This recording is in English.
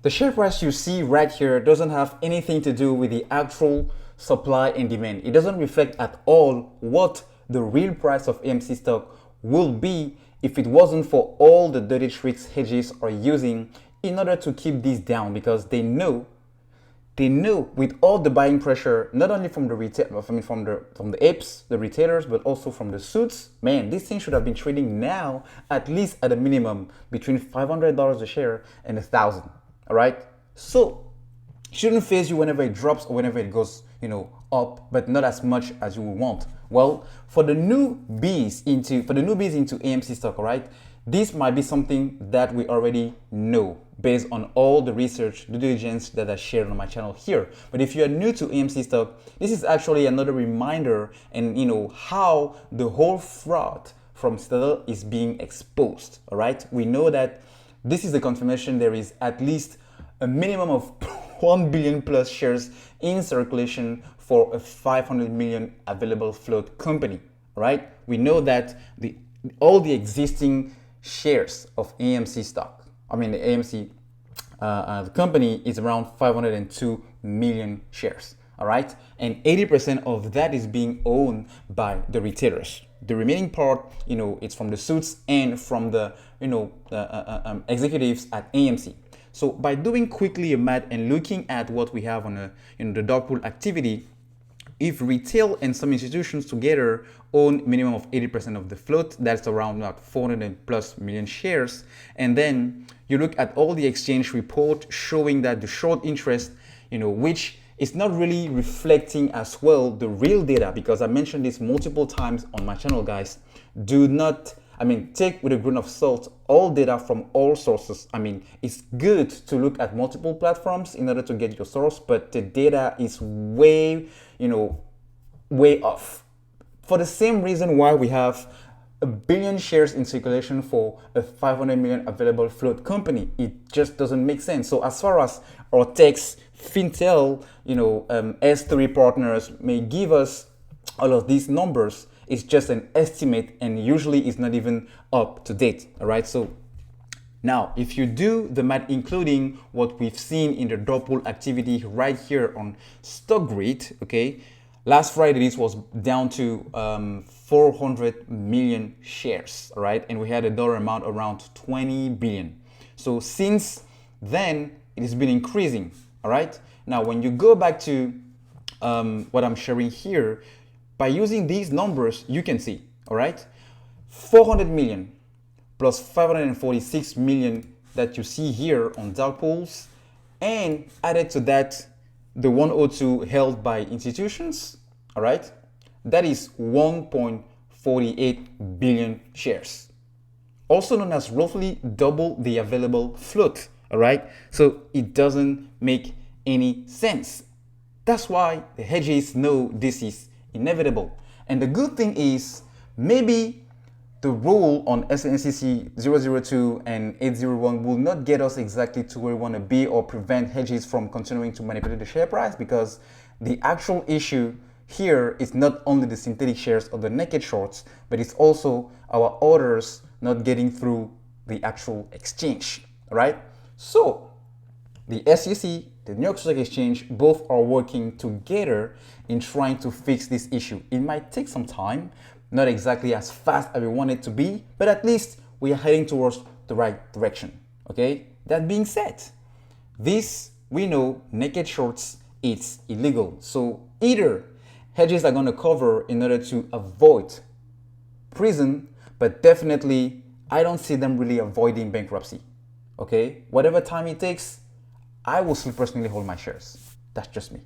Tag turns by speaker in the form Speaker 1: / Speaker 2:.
Speaker 1: The share price you see right here doesn't have anything to do with the actual supply and demand. It doesn't reflect at all what the real price of AMC stock will be if it wasn't for all the dirty tricks hedges are using in order to keep this down, because they know with all the buying pressure, not only from the retail, I mean from the apes, the retailers, but also from the suits. Man, this thing should have been trading now at least at a minimum between $500 a share and 1,000. All right, so it shouldn't phase you whenever it drops or whenever it goes, up, but not as much as you would want. Well, for the newbies into AMC stock, all right, this might be something that we already know based on all the research, due diligence that I shared on my channel here. But if you are new to AMC stock, this is actually another reminder and how the whole fraud from Citadel is being exposed. All right, we know that this is the confirmation there is at least a minimum of 1 billion plus shares in circulation for a 500 million available float company. Right? We know that all the existing shares of AMC stock, I mean the AMC the company is around 502 million shares. All right, and 80% of that is being owned by the retailers. The remaining part, it's from the suits and from the executives at AMC. So by doing quickly a math and looking at what we have on the dark pool activity, if retail and some institutions together own minimum of 80% of the float, that's around 400 plus million shares. And then you look at all the exchange report showing that the short interest, which is not really reflecting as well the real data, because I mentioned this multiple times on my channel, guys. Take with a grain of salt all data from all sources. It's good to look at multiple platforms in order to get your source, but the data is way off. For the same reason why we have a billion shares in circulation for a 500 million available float company, it just doesn't make sense. So as far as our techs, Fintel, S3 partners may give us all of these numbers, it's just an estimate and usually it's not even up to date. All right, so now if you do the math, including what we've seen in the drop pool activity right here on stock grid, okay, last Friday this was down to 400 million shares, all right, and we had a dollar amount around 20 billion. So since then it has been increasing. All right, now when you go back to what I'm sharing here, by using these numbers, you can see, all right, 400 million plus 546 million that you see here on dark pools, and added to that the 102 held by institutions, all right, that is 1.48 billion shares, also known as roughly double the available float. All right, so it doesn't make any sense. That's why the hedges know this is inevitable. And the good thing is, maybe the rule on SNCC 002 and 801 will not get us exactly to where we want to be or prevent hedges from continuing to manipulate the share price, because the actual issue here is not only the synthetic shares or the naked shorts, but it's also our orders not getting through the actual exchange. All right, so the SEC, the New York Stock Exchange, both are working together in trying to fix this issue. It might take some time, not exactly as fast as we want it to be, but at least we are heading towards the right direction. Okay, that being said, this, we know, naked shorts, it's illegal. So either hedges are going to cover in order to avoid prison, but definitely I don't see them really avoiding bankruptcy. Okay, whatever time it takes, I will still personally hold my shares. That's just me.